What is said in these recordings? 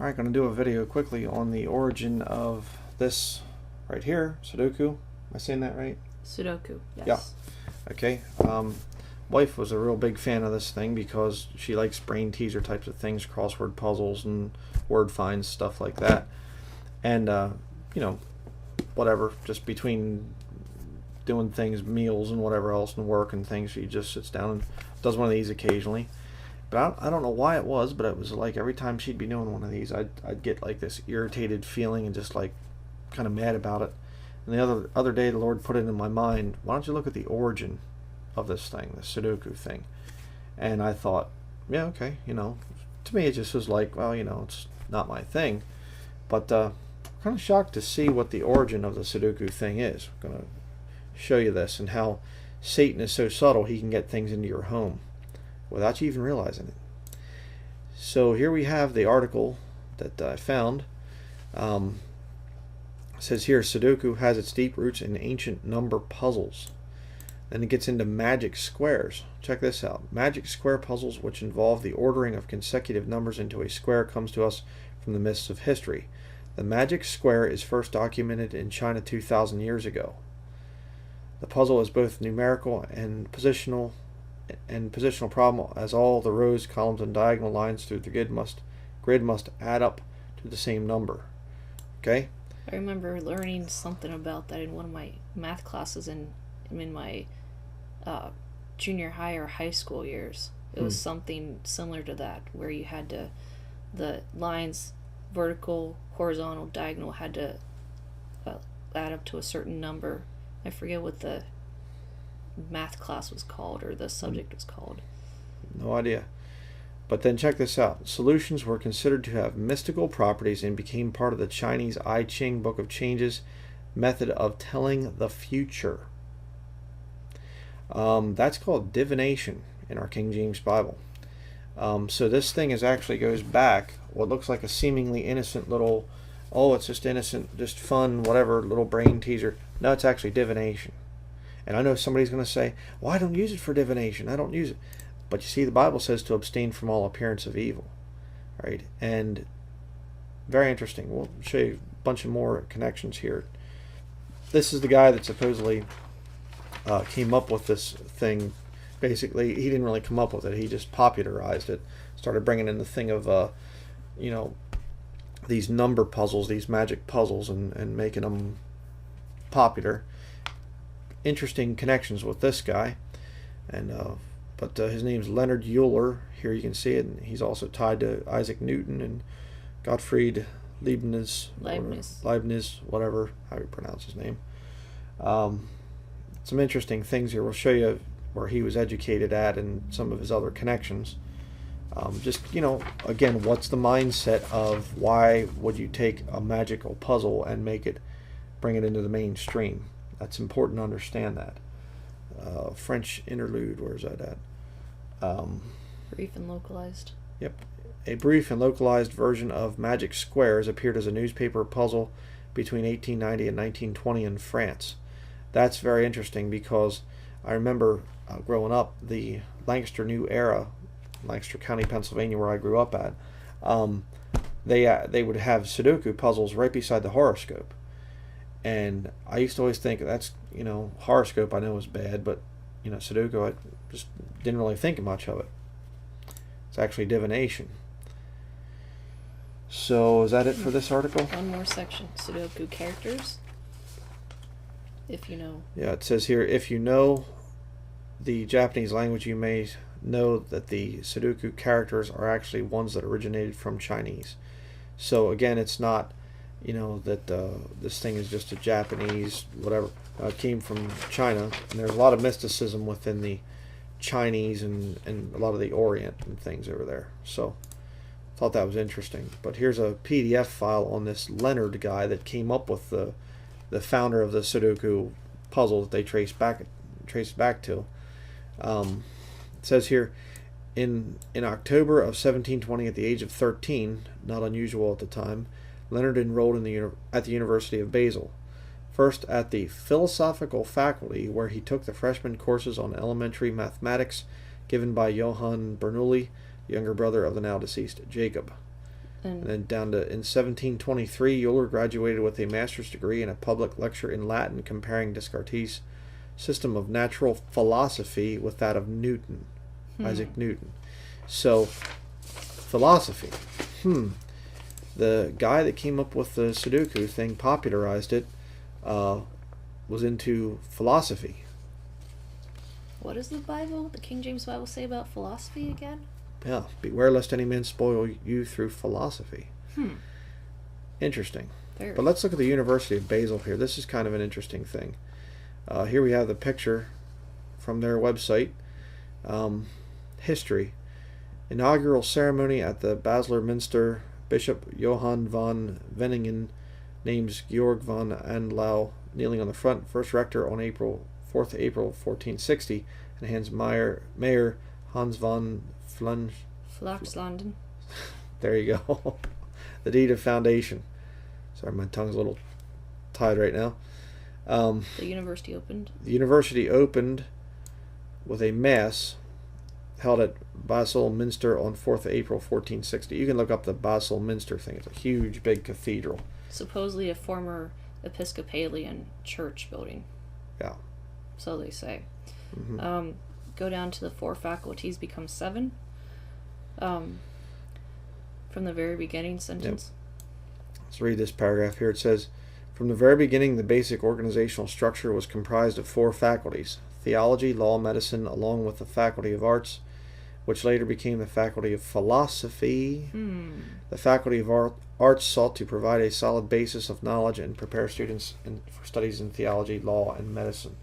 Alright, going to do a video quickly on the origin of this right here, Sudoku. Am I saying that right? Sudoku, yes. Yeah. Okay. Wife was a real big fan of this thing because she likes brain teaser types of things, crossword puzzles and word finds, stuff like that. And, you know, whatever, just between doing things, meals and whatever else and work and things, she just sits down and does one of these occasionally. But I don't know why it was, but it was like every time she'd be doing one of these, I'd get like this irritated feeling and just like kind of mad about it. And the other day, the Lord put it in my mind, why don't you look at the origin of this thing, the Sudoku thing? And I thought, yeah, okay, you know, to me it just was like, well, you know, it's not my thing. But I'm kind of shocked to see what the origin of the Sudoku thing is. I'm going to show you this and how Satan is so subtle he can get things into your home without you even realizing it. So here we have the article that I found. It says here, Sudoku has its deep roots in ancient number puzzles. Then it gets into magic squares. Check this out. Magic square puzzles, which involve the ordering of consecutive numbers into a square, comes to us from the mists of history. The magic square is first documented in China 2,000 years ago. The puzzle is both numerical and positional problem, as all the rows, columns, and diagonal lines through the grid must add up to the same number. Okay? I remember learning something about that in one of my math classes in my junior high or high school years. It was something similar to that, where you had to, the lines, vertical, horizontal, diagonal, had to add up to a certain number. I forget what the math class was called or the subject was called. No idea. But then check this out. Solutions were considered to have mystical properties and became part of the Chinese I Ching Book of Changes method of telling the future. That's called divination in our King James Bible. So this thing actually goes back what looks like a seemingly innocent little, oh, it's just innocent, just fun, whatever, little brain teaser. No, it's actually divination. And I know somebody's going to say, well, I don't use it for divination. I don't use it. But you see, the Bible says to abstain from all appearance of evil. Right? And very interesting. We'll show you a bunch of more connections here. This is the guy that supposedly came up with this thing. Basically, he didn't really come up with it. He just popularized it. Started bringing in the thing of, you know, these number puzzles, these magic puzzles, and making them popular. Interesting connections with this guy, and but his name's Leonard Euler. Here you can see it, and he's also tied to Isaac Newton and Gottfried Leibniz, whatever how you pronounce his name. Some interesting things here. We'll show you where he was educated at and some of his other connections. Just, you know, again, what's the mindset of why would you take a magical puzzle and bring it into the mainstream? That's important to understand that. French interlude, where's that at? Brief and localized. Yep. A brief and localized version of Magic Squares appeared as a newspaper puzzle between 1890 and 1920 in France. That's very interesting because I remember growing up, the Lancaster New Era, Lancaster County, Pennsylvania, where I grew up at, they would have Sudoku puzzles right beside the horoscope. And I used to always think that's, you know, horoscope I know is bad, but, you know, Sudoku, I just didn't really think much of it. It's actually divination. So is that it for this article? One more section. Sudoku characters. If you know. Yeah, it says here, if you know the Japanese language, you may know that the Sudoku characters are actually ones that originated from Chinese. So again, it's not, you know, that this thing is just a Japanese, whatever, came from China. And there's a lot of mysticism within the Chinese and a lot of the Orient and things over there. So I thought that was interesting. But here's a PDF file on this Leonard guy that came up with the founder of the Sudoku puzzle that they traced back to. It says here, in October of 1720, at the age of 13, not unusual at the time, Leonard enrolled at the University of Basel, first at the philosophical faculty, where he took the freshman courses on elementary mathematics given by Johann Bernoulli, younger brother of the now deceased Jacob. And then down to in 1723, Euler graduated with a master's degree and a public lecture in Latin comparing Descartes' system of natural philosophy with that of Newton, Isaac Newton. So, philosophy. The guy that came up with the Sudoku thing, popularized it, was into philosophy. What does the Bible, the King James Bible, say about philosophy again? Yeah, beware lest any man spoil you through philosophy. Interesting. Very. But let's look at the University of Basel here. This is kind of an interesting thing. Here we have the picture from their website. History. Inaugural ceremony at the Basler Minster. Bishop Johann von Wenningen names Georg von Anlau kneeling on the front. First rector on 4th April 1460. And hands Mayor Hans von Flachslanden. There you go. The deed of foundation. Sorry, my tongue's a little tied right now. The university opened. The university opened with a mass held at Basel Minster on 4th April 1460. You can look up the Basel Minster thing. It's a huge, big cathedral. Supposedly a former Episcopalian church building. Yeah. So they say. Go down to the 4 faculties become 7. From the very beginning sentence. Yep. Let's read this paragraph here. It says, from the very beginning, the basic organizational structure was comprised of 4 faculties: theology, law, medicine, along with the faculty of arts, which later became the faculty of philosophy. The faculty of arts sought to provide a solid basis of knowledge and prepare students for studies in theology, law, and medicine.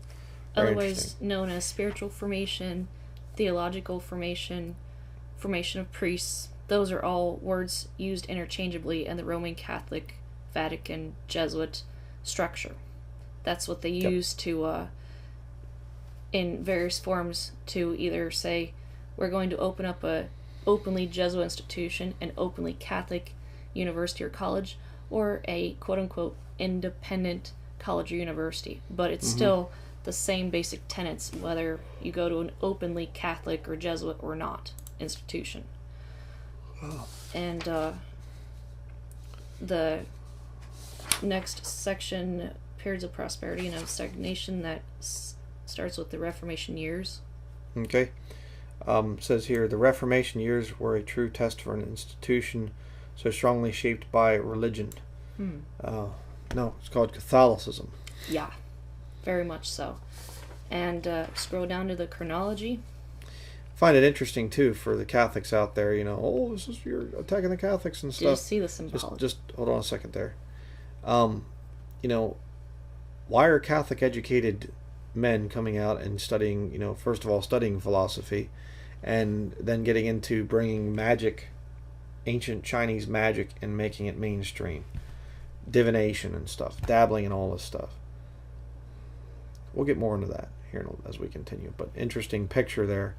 Otherwise known as spiritual formation, theological formation, formation of priests. Those are all words used interchangeably in the Roman Catholic, Vatican, Jesuit structure. That's what they use to, in various forms, to either say, we're going to open up a openly Jesuit institution, an openly Catholic university or college, or a quote-unquote independent college or university. But it's still the same basic tenets, whether you go to an openly Catholic or Jesuit or not institution. And the next section, periods of prosperity and of stagnation, that starts with the Reformation years. Okay. Says here, the Reformation years were a true test for an institution so strongly shaped by religion. No, it's called Catholicism. Yeah, very much so. And scroll down to the chronology. Find it interesting too for the Catholics out there, this is, you're attacking the Catholics and stuff. Did you see the symbology? Just hold on a second there. Why are Catholic educated men coming out and studying, first of all studying philosophy, and then getting into bringing magic, ancient Chinese magic, and making it mainstream, divination and stuff, dabbling in all this stuff. We'll get more into that here as we continue, but interesting picture there.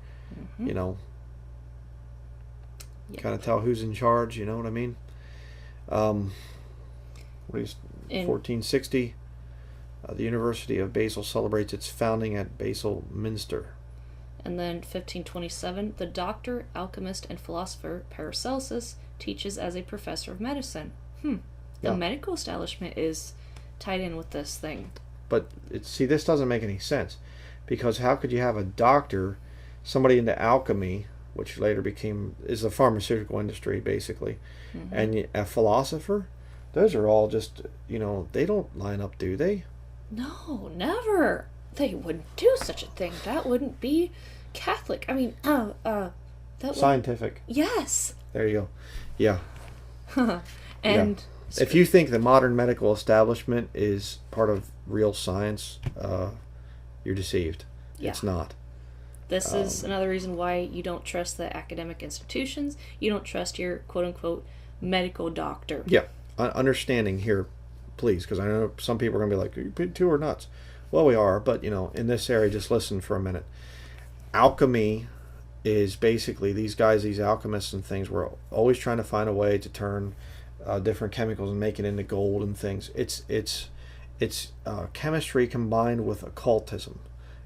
Kind of tell who's in charge, you know what I mean? 1460, the University of Basel celebrates its founding at Basel Minster. And then 1527, the doctor, alchemist, and philosopher Paracelsus teaches as a professor of medicine. The medical establishment is tied in with this thing. But this doesn't make any sense, because how could you have a doctor, somebody into alchemy, which later is the pharmaceutical industry basically, and a philosopher? Those are all just, they don't line up, do they? No, never. They wouldn't do such a thing. That wouldn't be Catholic. I mean, that scientific. Yes. There you go. Yeah. And if you think the modern medical establishment is part of real science, you're deceived. Yeah. It's not. This is another reason why you don't trust the academic institutions. You don't trust your quote-unquote medical doctor. Yeah. Understanding here, please, because I know some people are going to be like, you two are nuts. Well, we are, but, in this area, just listen for a minute. Alchemy is basically these guys, these alchemists and things, were always trying to find a way to turn different chemicals and make it into gold and things. It's chemistry combined with occultism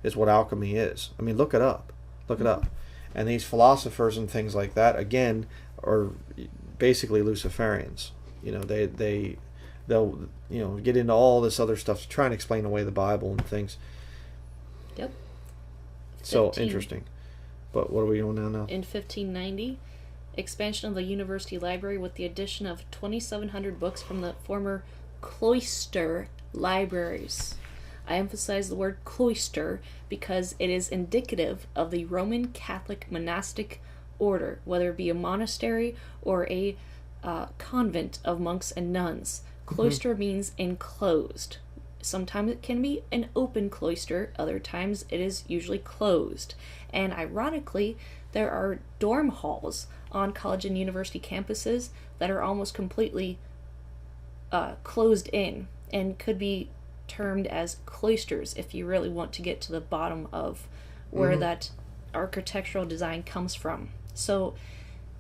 is what alchemy is. I mean, look it up. And these philosophers and things like that, again, are basically Luciferians. They'll get into all this other stuff to try and explain away the Bible and things. Yep. So interesting. But what are we doing now? In 1590, expansion of the university library with the addition of 2,700 books from the former cloister libraries. I emphasize the word cloister because it is indicative of the Roman Catholic monastic order, whether it be a monastery or a convent of monks and nuns. Cloister means enclosed. Sometimes it can be an open cloister, other times it is usually closed. And ironically, there are dorm halls on college and university campuses that are almost completely closed in and could be termed as cloisters if you really want to get to the bottom of where that architectural design comes from. So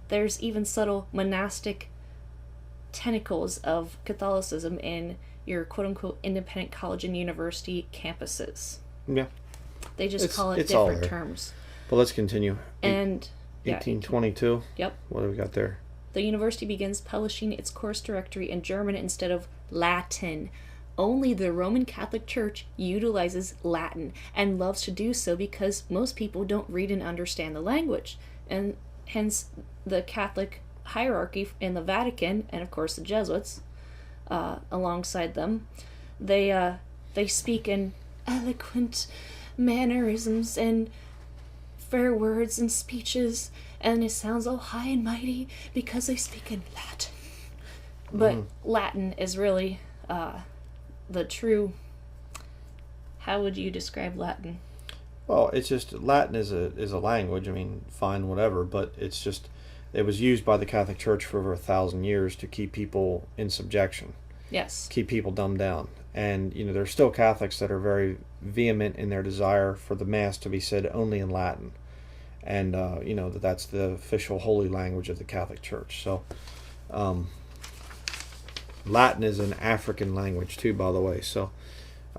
there's even subtle monastic tentacles of Catholicism in your quote-unquote independent college and university campuses. Yeah. They just call it different terms. But let's continue. And 1822. Yep. What do we got there? The university begins publishing its course directory in German instead of Latin. Only the Roman Catholic Church utilizes Latin and loves to do so because most people don't read and understand the language. And hence the Catholic hierarchy in the Vatican, and of course the Jesuits alongside them, they speak in eloquent mannerisms and fair words and speeches, and it sounds all high and mighty because they speak in Latin. But Latin is really the true... How would you describe Latin? Well, it's just Latin is a language. I mean, fine, whatever, but it's just it was used by the Catholic Church for over 1,000 years to keep people in subjection. Yes. Keep people dumbed down. And, there's still Catholics that are very vehement in their desire for the Mass to be said only in Latin. And, that's the official holy language of the Catholic Church. So, Latin is an African language, too, by the way. So,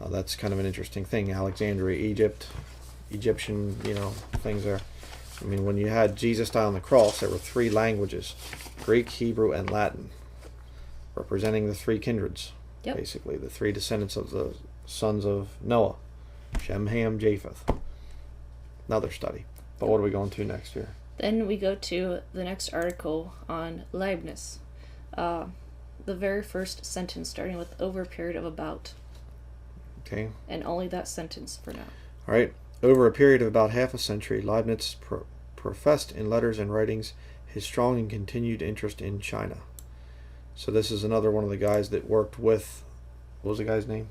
that's kind of an interesting thing. Alexandria, Egyptian, things there. I mean, when you had Jesus die on the cross, there were 3 languages, Greek, Hebrew, and Latin, representing the 3 kindreds, basically, the 3 descendants of the sons of Noah, Shem, Ham, Japheth. Another study. But what are we going to next here? Then we go to the next article on Leibniz. The very first sentence, starting with over a period of about. Okay. And only that sentence for now. All right. Over a period of about half a century, Leibniz professed in letters and writings his strong and continued interest in China. So this is another one of the guys that worked with, what was the guy's name?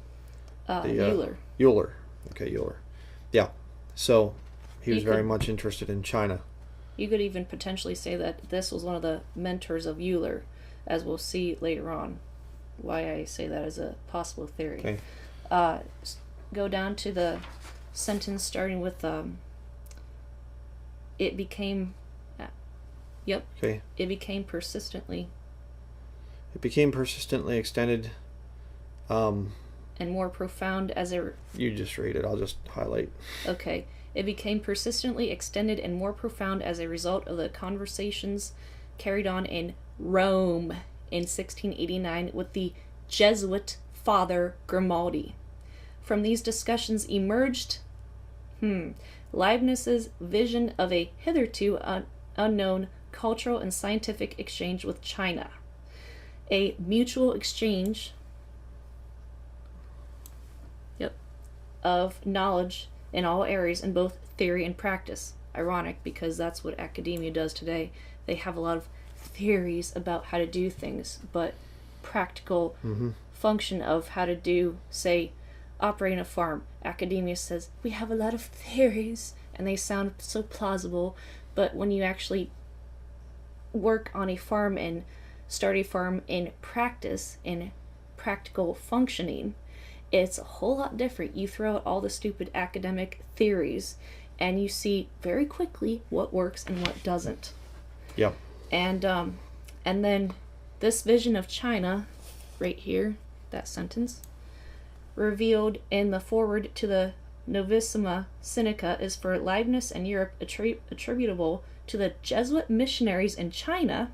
Euler. Euler. Okay, Euler. Yeah. So he was very much interested in China. You could even potentially say that this was one of the mentors of Euler, as we'll see later on why I say that as a possible theory. Okay. Go down to the sentence starting with it became Okay. It became persistently extended and more profound as a... You just read it. I'll just highlight. Okay. It became persistently extended and more profound as a result of the conversations carried on in Rome in 1689 with the Jesuit Father Grimaldi. From these discussions emerged Leibniz's vision of a hitherto unknown cultural and scientific exchange with China. A mutual exchange of knowledge in all areas in both theory and practice. Ironic, because that's what academia does today. They have a lot of theories about how to do things, but practical function of how to do, say, operating a farm. Academia says, we have a lot of theories, and they sound so plausible, but when you actually work on a farm and start a farm in practice, in practical functioning, it's a whole lot different. You throw out all the stupid academic theories, and you see very quickly what works and what doesn't. Yep. And then this vision of China, right here, that sentence, revealed in the foreword to the Novissima Sinica, is for Leibniz and Europe attributable to the Jesuit missionaries in China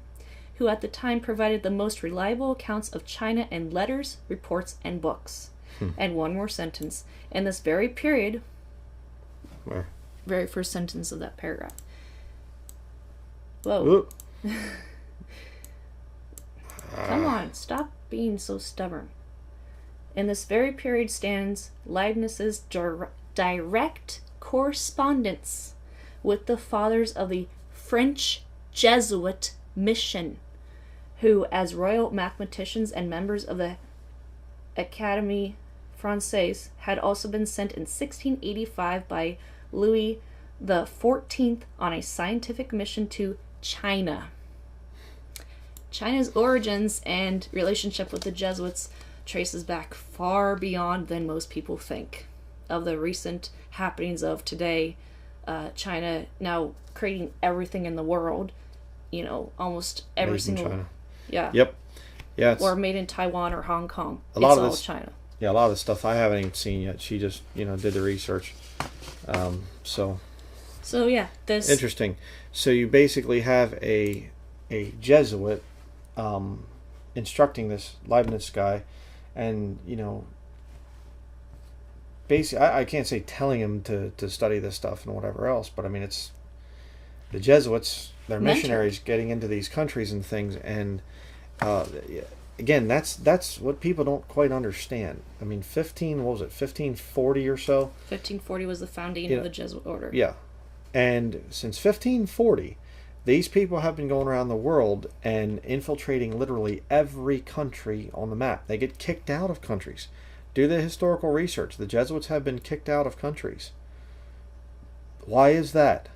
who at the time provided the most reliable accounts of China in letters, reports, and books. And one more sentence. In this very period, Where? very first sentence of that paragraph. Whoa. Come on, stop being so stubborn. In this very period stands Leibniz's direct correspondence with the fathers of the French Jesuit mission, who, as royal mathematicians and members of the Académie Française, had also been sent in 1685 by Louis XIV on a scientific mission to China. China's origins and relationship with the Jesuits traces back far beyond than most people think. Of the recent happenings of today, China now creating everything in the world, almost every Made in single... China. Yeah. Yep. Yeah. Or made in Taiwan or Hong Kong. It's all China. Yeah, a lot of the stuff I haven't even seen yet. She just, did the research. So yeah, this... Interesting. So you basically have a Jesuit instructing this Leibniz guy, and basically I can't say telling him to study this stuff and whatever else, but I mean, it's the Jesuits, they're missionaries getting into these countries and things, and again, that's what people don't quite understand. I mean, 1540 or so? 1540 was the founding of the Jesuit order. Yeah. And since 1540, these people have been going around the world and infiltrating literally every country on the map. They get kicked out of countries. Do the historical research. The Jesuits have been kicked out of countries. Why is that?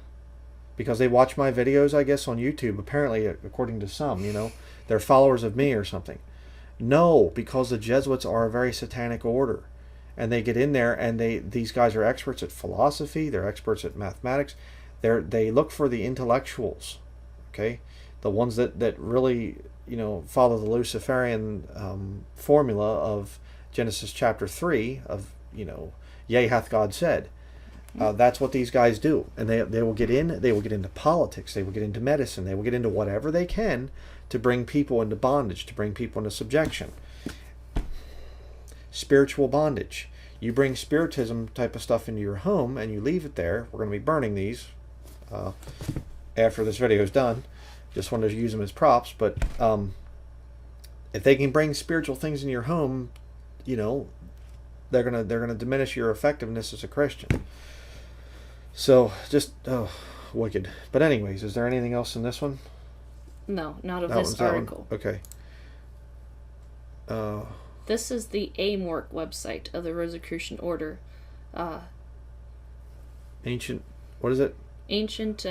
Because they watch my videos, I guess, on YouTube, apparently, according to some, they're followers of me or something. No, because the Jesuits are a very satanic order. And they get in there, and these guys are experts at philosophy, they're experts at mathematics. They look for the intellectuals, okay? The ones that really, follow the Luciferian formula of Genesis chapter 3 of, yea, hath God said. That's what these guys do. And they will get into politics, they will get into medicine, they will get into whatever they can to bring people into bondage, to bring people into subjection. Spiritual bondage. You bring spiritism type of stuff into your home and you leave it there. We're going to be burning these after this video is done. Just wanted to use them as props, but if they can bring spiritual things into your home, they're gonna diminish your effectiveness as a Christian. So just wicked. But anyways, is there anything else in this one? No, not of this article. Okay. This is the AIMWORK website of the Rosicrucian Order. Ancient, what is it? Ancient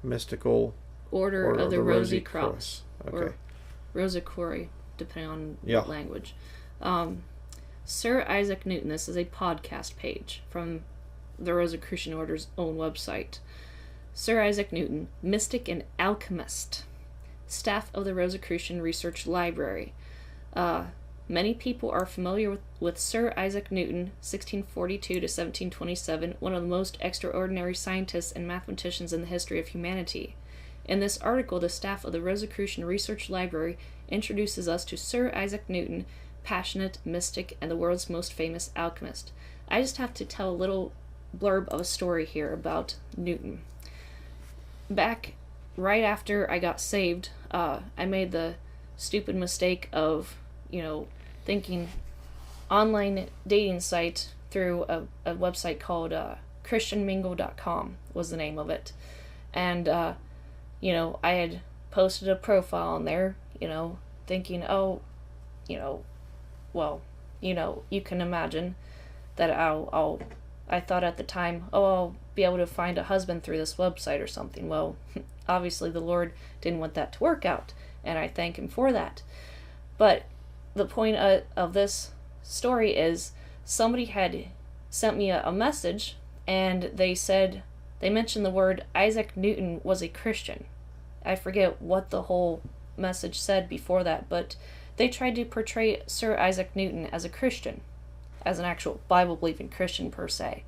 Mystical Order of the Rosy Cross. Okay. Or Rosicrucian, depending on what language. Sir Isaac Newton, this is a podcast page from the Rosicrucian Order's own website. Sir Isaac Newton, mystic and alchemist, staff of the Rosicrucian Research Library. Many people are familiar with Sir Isaac Newton, 1642 to 1727, one of the most extraordinary scientists and mathematicians in the history of humanity. In this article, the staff of the Rosicrucian Research Library introduces us to Sir Isaac Newton, passionate, mystic, and the world's most famous alchemist. I just have to tell a little blurb of a story here about Newton. Back right after I got saved, I made the stupid mistake of thinking online dating site through a website called christianmingle.com was the name of it. And, I had posted a profile on there, thinking, you can imagine that I thought at the time, I'll be able to find a husband through this website or something. Well, obviously the Lord didn't want that to work out, and I thank Him for that. But the point of this story is somebody had sent me a message, and they mentioned the word Isaac Newton was a Christian. I forget what the whole message said before that, but they tried to portray Sir Isaac Newton as a Christian, as an actual Bible-believing Christian per se.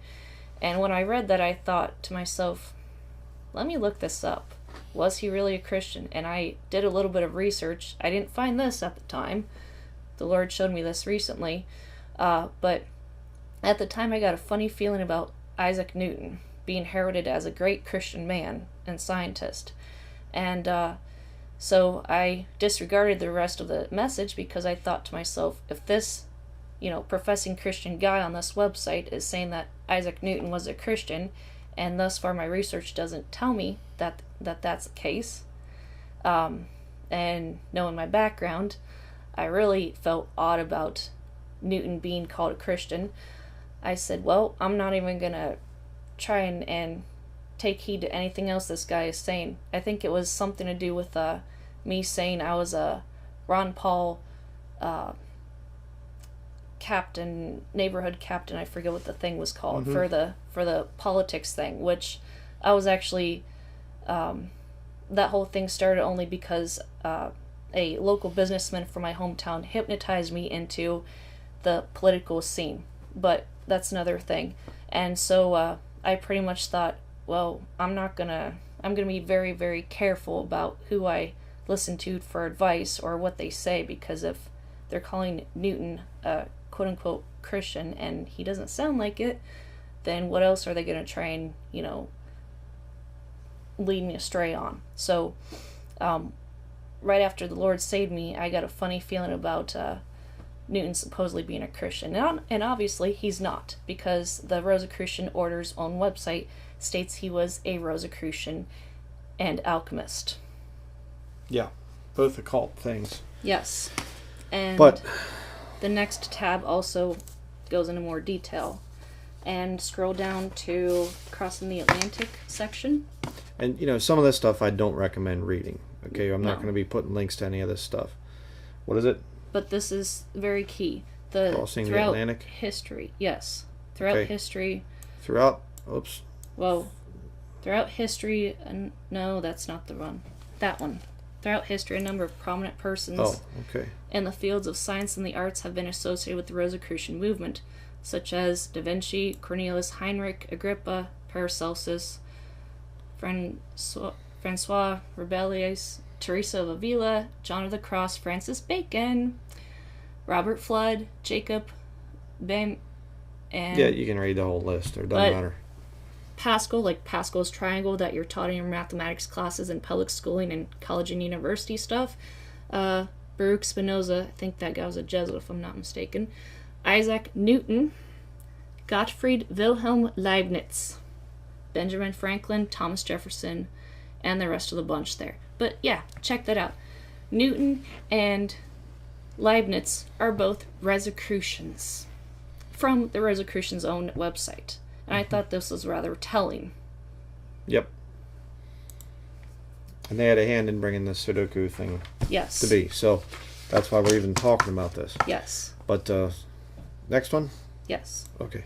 And when I read that, I thought to myself, let me look this up. was he really a Christian? And I did a little bit of research. I didn't find this at the time. The Lord showed me this recently. But at the time, I got a funny feeling about Isaac Newton being heralded as a great Christian man and scientist. And so I disregarded the rest of the message because I thought to myself, if this, professing Christian guy on this website is saying that Isaac Newton was a Christian, and thus far my research doesn't tell me that that's the case, and knowing my background, I really felt odd about Newton being called a Christian. I said, well, I'm not even going to try and take heed to anything else this guy is saying. I think it was something to do with me saying I was a Ron Paul captain, neighborhood captain, I forget what the thing was called, for the politics thing, which I was actually, that whole thing started only because a local businessman from my hometown hypnotized me into the political scene, but that's another thing. And so I pretty much thought, well, I'm gonna be very, very careful about who I listen to for advice or what they say, because if they're calling Newton a quote-unquote Christian and he doesn't sound like it, then what else are they going to try and, lead me astray on? So right after the Lord saved me, I got a funny feeling about Newton supposedly being a Christian. And obviously he's not, because the Rosicrucian Order's own website states he was a Rosicrucian and alchemist. Yeah, both occult things. Yes. And but the next tab also goes into more detail. And scroll down to Crossing the Atlantic section. And, some of this stuff I don't recommend reading. Okay, I'm not going to be putting links to any of this stuff. What is it? But this is very key. Crossing the Atlantic? History, yes. Throughout history. Throughout history, no, that's not the one. That one. Throughout history, a number of prominent persons in the fields of science and the arts have been associated with the Rosicrucian movement, such as Da Vinci, Cornelius Heinrich, Agrippa, Paracelsus, Francois Rabelais, Teresa of Avila, John of the Cross, Francis Bacon, Robert Flood, Jacob Bem, and... Yeah, you can read the whole list, or it doesn't matter. Pascal, like Pascal's triangle that you're taught in your mathematics classes in public schooling and college and university stuff. Baruch Spinoza, I think that guy was a Jesuit if I'm not mistaken. Isaac Newton, Gottfried Wilhelm Leibniz, Benjamin Franklin, Thomas Jefferson, and the rest of the bunch there. But yeah, check that out. Newton and Leibniz are both Rosicrucians from the Rosicrucians' own website. And I thought this was rather telling. Yep. And they had a hand in bringing the Sudoku thing to be. So that's why we're even talking about this. Yes. But next one? Yes. Okay.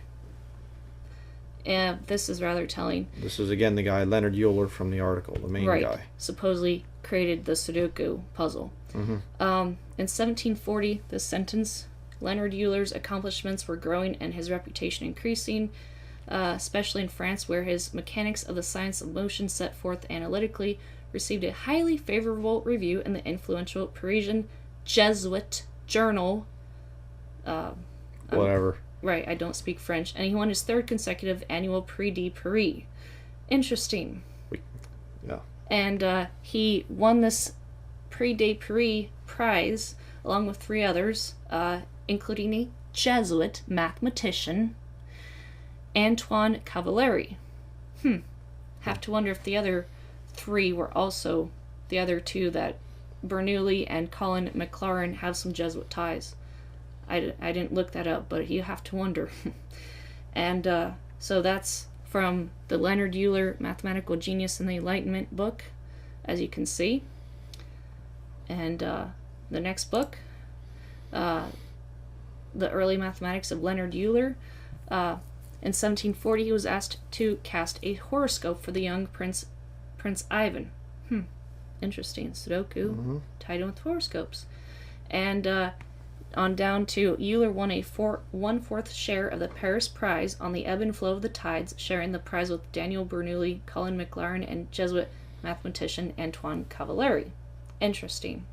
And this is rather telling. This is, again, the guy, Leonard Euler, from the article, the main guy. Supposedly created the Sudoku puzzle. In 1740, this sentence, Leonard Euler's accomplishments were growing and his reputation increasing, especially in France, where his Mechanics of the Science of Motion set forth analytically received a highly favorable review in the influential Parisian Jesuit journal. Whatever. Right, I don't speak French. And he won his third consecutive annual Prix de Paris. Interesting. Yeah. And he won this Prix de Paris prize along with 3 others, including a Jesuit mathematician, Antoine Cavalieri. Have to wonder if the other 3 were also the other 2 that Bernoulli and Colin McLaren have some Jesuit ties. I didn't look that up, but you have to wonder. And so that's from the Leonard Euler Mathematical Genius and the Enlightenment book, as you can see. And the next book, The Early Mathematics of Leonard Euler. In 1740, he was asked to cast a horoscope for the young Prince Ivan. Interesting. Sudoku tied in with horoscopes. And on down to Euler won a 1/4 share of the Paris Prize on the ebb and flow of the tides, sharing the prize with Daniel Bernoulli, Colin McLaren, and Jesuit mathematician Antoine Cavalieri. Interesting.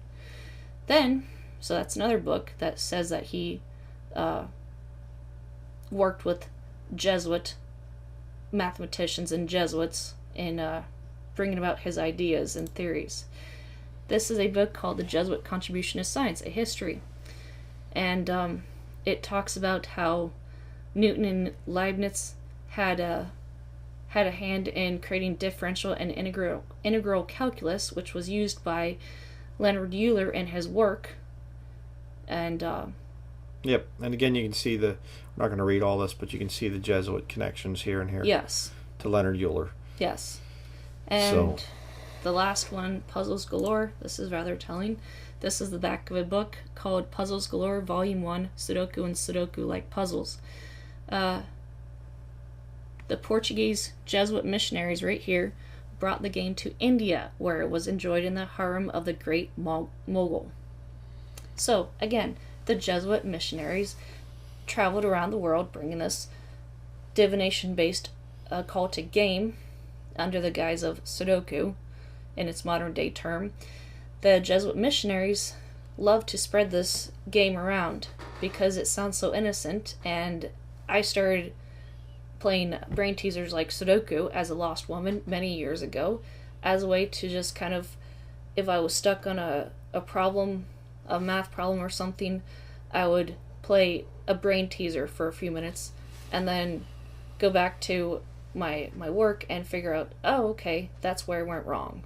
Then, so that's another book that says that he worked with Jesuit mathematicians and Jesuits in bringing about his ideas and theories. This is a book called The Jesuit Contribution to Science, a History. And it talks about how Newton and Leibniz had a hand in creating differential and integral calculus, which was used by Leonard Euler in his work. And yep, and again you can see I'm not going to read all this, but you can see the Jesuit connections here and here. Yes. To Leonard Euler. Yes. And the last one, Puzzles Galore. This is rather telling. This is the back of a book called Puzzles Galore, Volume 1, Sudoku and Sudoku-like Puzzles. The Portuguese Jesuit missionaries right here brought the game to India, where it was enjoyed in the harem of the great Mughal. So, again, the Jesuit missionaries traveled around the world bringing this divination-based occultic game under the guise of Sudoku, in its modern-day term. The Jesuit missionaries love to spread this game around because it sounds so innocent, and I started playing brain teasers like Sudoku as a lost woman many years ago as a way to just kind of, if I was stuck on a problem, a math problem or something, I would play a brain teaser for a few minutes and then go back to my work and figure out, oh, okay, that's where I went wrong.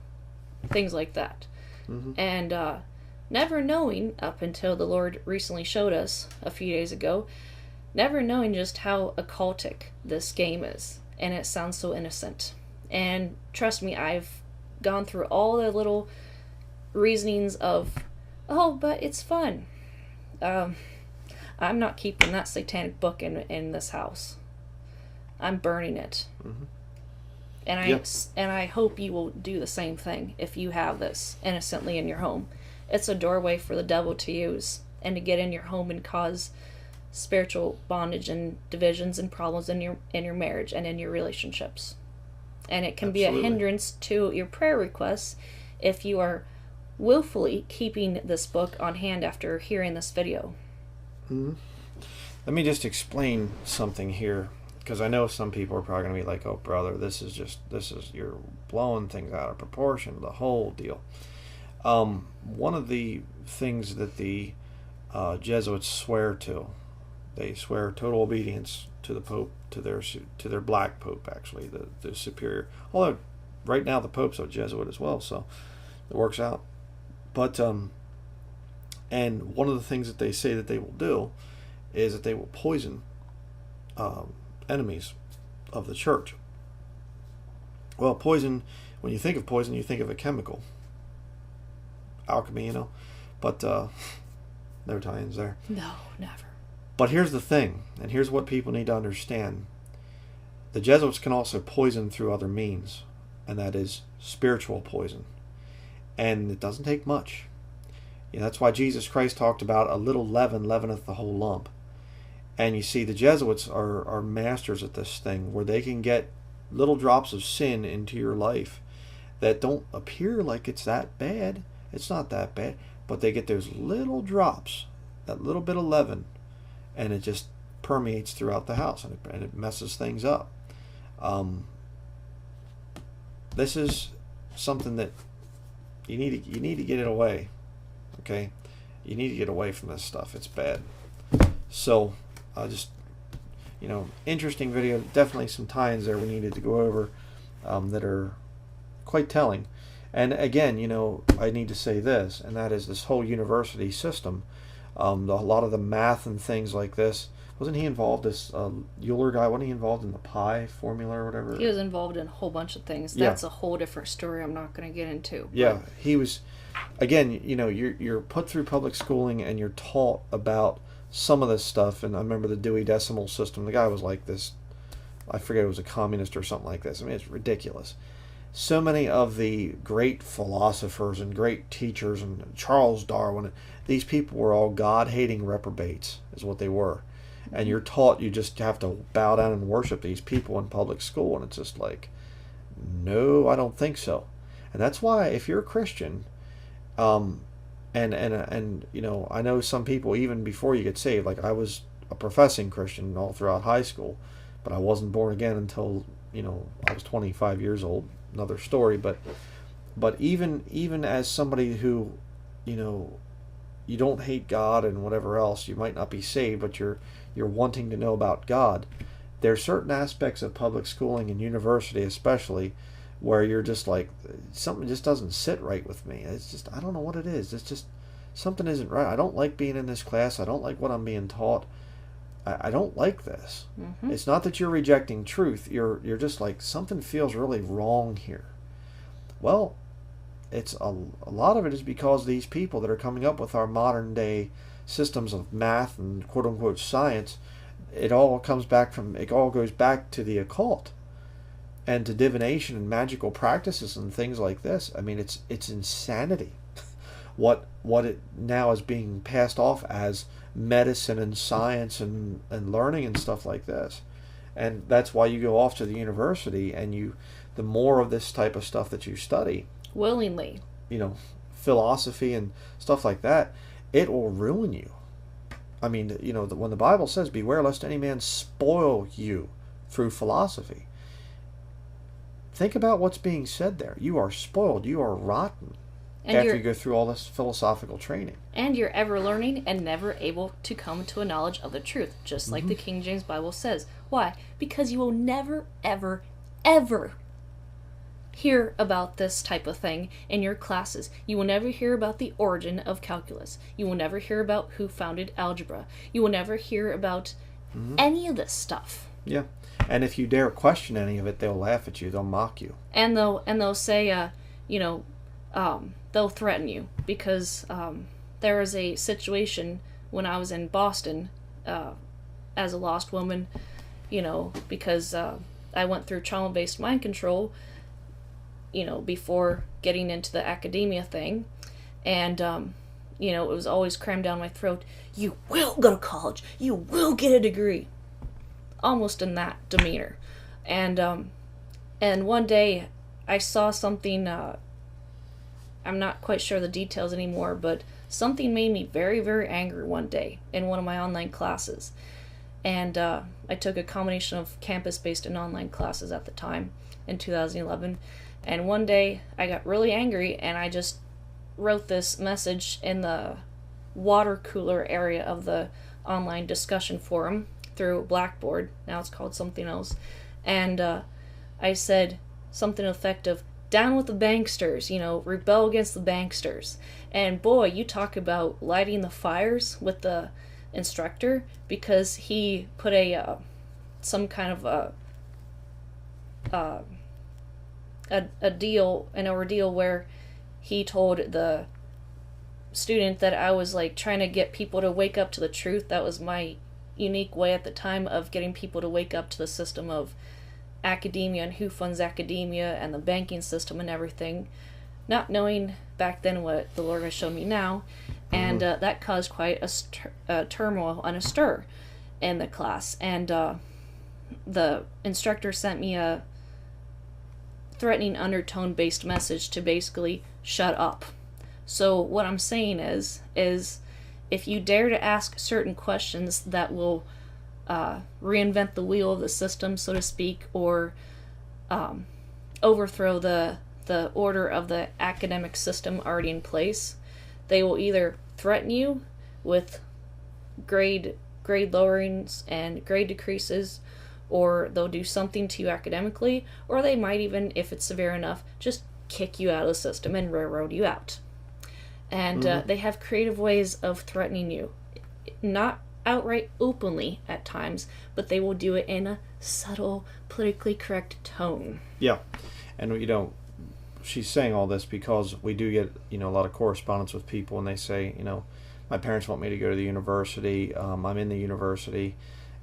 Things like that. Mm-hmm. And never knowing, up until the Lord recently showed us a few days ago, never knowing just how occultic this game is. And it sounds so innocent. And trust me, I've gone through all the little reasonings of, oh, but it's fun. I'm not keeping that satanic book in this house. I'm burning it. Mm-hmm. And I hope you will do the same thing if you have this innocently in your home. It's a doorway for the devil to use and to get in your home and cause spiritual bondage and divisions and problems in your marriage and in your relationships. And it can Absolutely. Be a hindrance to your prayer requests if you are willfully keeping this book on hand after hearing this video. Mm-hmm. Let me just explain something here, because I know some people are probably going to be like, oh brother, this is you're blowing things out of proportion, the whole deal. One of the things that the Jesuits swear to, they swear total obedience to the Pope, to their black Pope, actually, the superior. Although right now the Pope's a Jesuit as well, so it works out. But and one of the things that they say that they will do is that they will poison enemies of the church. Well, poison, when you think of poison, you think of a chemical. Alchemy, but no tie-ins there. No, never. But here's the thing, and here's what people need to understand. The Jesuits can also poison through other means, and that is spiritual poison. And it doesn't take much. That's why Jesus Christ talked about a little leaven leaveneth the whole lump. And you see, the Jesuits are masters at this thing, where they can get little drops of sin into your life that don't appear like it's that bad. It's not that bad. But they get those little drops, that little bit of leaven, and it just permeates throughout the house, and it messes things up. This is something that you need to get it away. Okay? You need to get away from this stuff. It's bad. So, interesting video. Definitely some tie-ins there we needed to go over that are quite telling. And again, I need to say this, and that is this whole university system. A lot of the math and things like this. Wasn't he involved, this Euler guy, wasn't he involved in the pi formula or whatever? He was involved in a whole bunch of things. That's a whole different story I'm not going to get into. Yeah, he was, again, you're put through public schooling and you're taught about some of this stuff. And I remember the Dewey Decimal System. The guy was like this, I forget, it was a communist or something like this. I mean, it's ridiculous. So many of the great philosophers and great teachers, and Charles Darwin, these people were all God-hating reprobates, is what they were. And you're taught you just have to bow down and worship these people in public school, and it's just like, no, I don't think so. And that's why if you're a Christian, um, and I know some people even before you get saved, like I was a professing Christian all throughout high school, but I wasn't born again until I was 25 years old. Another story, but even as somebody who, you don't hate God and whatever else, you might not be saved, but you're wanting to know about God. There are certain aspects of public schooling and university, especially, where you're just like, something just doesn't sit right with me. It's just, I don't know what it is. It's just something isn't right. I don't like being in this class. I don't like what I'm being taught. I don't like this. Mm-hmm. It's not that you're rejecting truth. You're just like, something feels really wrong here. Well, it's a lot of it is because these people that are coming up with our modern day systems of math and quote unquote science, it all goes back to the occult and to divination and magical practices and things like this. I mean, it's insanity what it now is being passed off as medicine and science and learning and stuff like this. And that's why you go off to the university, and the more of this type of stuff that you study willingly, philosophy and stuff like that, it will ruin you. I mean, when the Bible says, beware lest any man spoil you through philosophy, think about what's being said there. You are spoiled, you are rotten, and after you go through all this philosophical training. And you're ever learning and never able to come to a knowledge of the truth, just like the King James Bible says. Why? Because you will never, ever, ever hear about this type of thing in your classes. You will never hear about the origin of calculus. You will never hear about who founded algebra. You will never hear about any of this stuff. Yeah. And if you dare question any of it, they'll laugh at you. They'll mock you. And they'll say, they'll threaten you because there was a situation when I was in Boston as a lost woman, because I went through trauma-based mind control, before getting into the academia thing. And, it was always crammed down my throat. You will go to college. You will get a degree. Almost in that demeanor. And one day I saw something, I'm not quite sure the details anymore, but something made me very, very angry one day in one of my online classes. And I took a combination of campus-based and online classes at the time in 2011. And one day I got really angry and I just wrote this message in the water cooler area of the online discussion forum through Blackboard. Now it's called something else. And I said something effective, down with the banksters, rebel against the banksters. And boy, you talk about lighting the fires with the instructor, because he put some kind of an ordeal where he told the student that I was like trying to get people to wake up to the truth. That was my unique way at the time of getting people to wake up to the system of academia and who funds academia and the banking system and everything, not knowing back then what the Lord has shown me now. And that caused quite a turmoil and a stir in the class. And the instructor sent me a threatening undertone-based message to basically shut up. So what I'm saying is if you dare to ask certain questions that will reinvent the wheel of the system, so to speak, or overthrow the order of the academic system already in place, they will either threaten you with grade lowerings and grade decreases, or they'll do something to you academically, or they might even, if it's severe enough, just kick you out of the system and railroad you out. And they have creative ways of threatening you. Not outright openly at times, but they will do it in a subtle, politically correct tone. Yeah. And, she's saying all this because we do get, a lot of correspondence with people, and they say, my parents want me to go to the university, I'm in the university,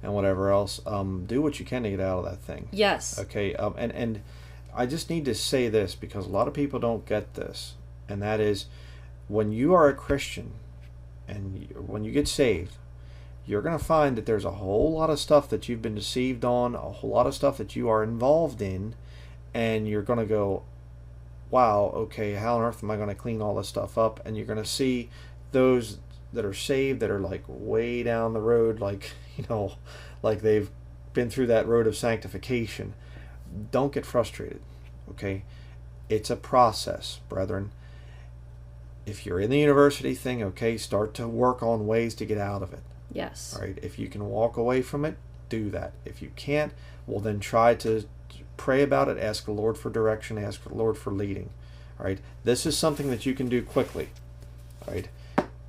and whatever else. Do what you can to get out of that thing. Yes. Okay. And I just need to say this because a lot of people don't get this, and that is, when you are a Christian and when you get saved, you're going to find that there's a whole lot of stuff that you've been deceived on, a whole lot of stuff that you are involved in, and you're going to go, wow, okay, how on earth am I going to clean all this stuff up? And you're going to see those that are saved that are like way down the road, like, like they've been through that road of sanctification. Don't get frustrated, okay? It's a process, brethren. If you're in the university thing, okay, start to work on ways to get out of it. Yes. All right. If you can walk away from it, do that. If you can't, well, then try to pray about it. Ask the Lord for direction. Ask the Lord for leading. All right. This is something that you can do quickly. All right.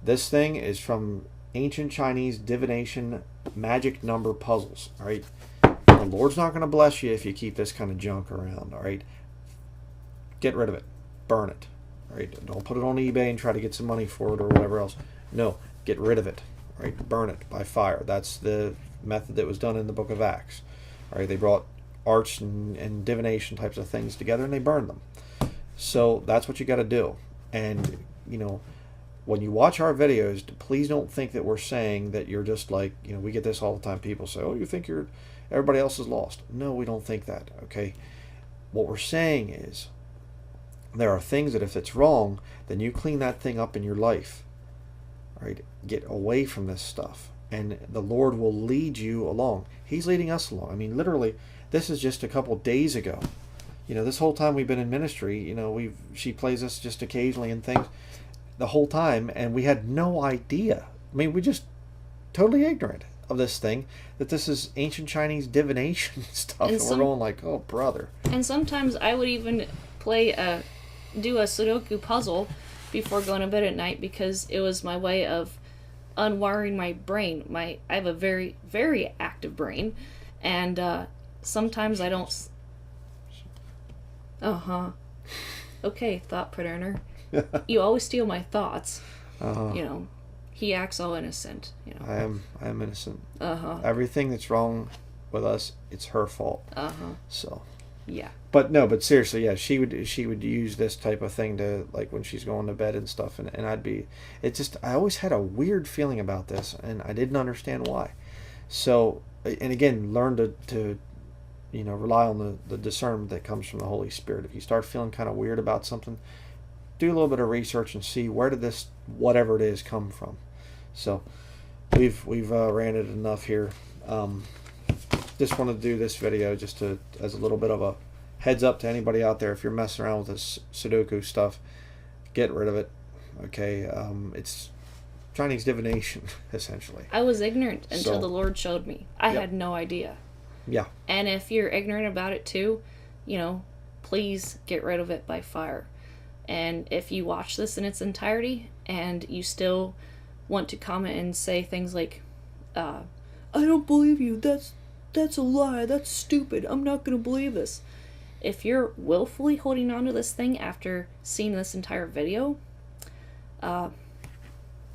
This thing is from ancient Chinese divination magic number puzzles. All right. The Lord's not going to bless you if you keep this kind of junk around. All right. Get rid of it. Burn it. All right. Don't put it on eBay and try to get some money for it or whatever else. No. Get rid of it. All right. Burn it by fire. That's the method that was done in the book of Acts. All right. They brought arts and divination types of things together and they burned them. So that's what you got to do. And, when you watch our videos, please don't think that we're saying that you're just like, we get this all the time. People say, oh, you think everybody else is lost. No, we don't think that, okay? What we're saying is there are things that if it's wrong, then you clean that thing up in your life. All right? Get away from this stuff. And the Lord will lead you along. He's leading us along. I mean, literally, this is just a couple days ago. This whole time we've been in ministry, she plays us just occasionally and things the whole time, and we had no idea. I mean, we just totally ignorant of this thing, that this is ancient Chinese divination stuff, and we're going like, oh, brother. And sometimes I would even do a Sudoku puzzle before going to bed at night because it was my way of unwiring my brain. I have a very, very active brain, and sometimes I don't... Okay, thought pattern. You always steal my thoughts. He acts all innocent. I am innocent. Everything that's wrong with us, it's her fault. So. Yeah. But seriously, yeah, she would use this type of thing to, like, when she's going to bed and stuff, and I always had a weird feeling about this, and I didn't understand why. So, and again, learn to rely on the discernment that comes from the Holy Spirit. If you start feeling kind of weird about something, do a little bit of research and see where did this, whatever it is, come from. So we've ranted enough here. Just wanted to do this video just as a little bit of a heads up to anybody out there. If you're messing around with this Sudoku stuff, get rid of it. Okay, it's Chinese divination essentially. I was ignorant until the Lord showed me. I had no idea. Yeah. And if you're ignorant about it too, please get rid of it by fire. And if you watch this in its entirety and you still want to comment and say things like, I don't believe you, that's a lie, that's stupid, I'm not going to believe this. If you're willfully holding on to this thing after seeing this entire video, thine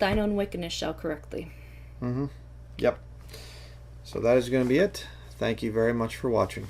own wickedness shall correct thee. Yep. So that is going to be it. Thank you very much for watching.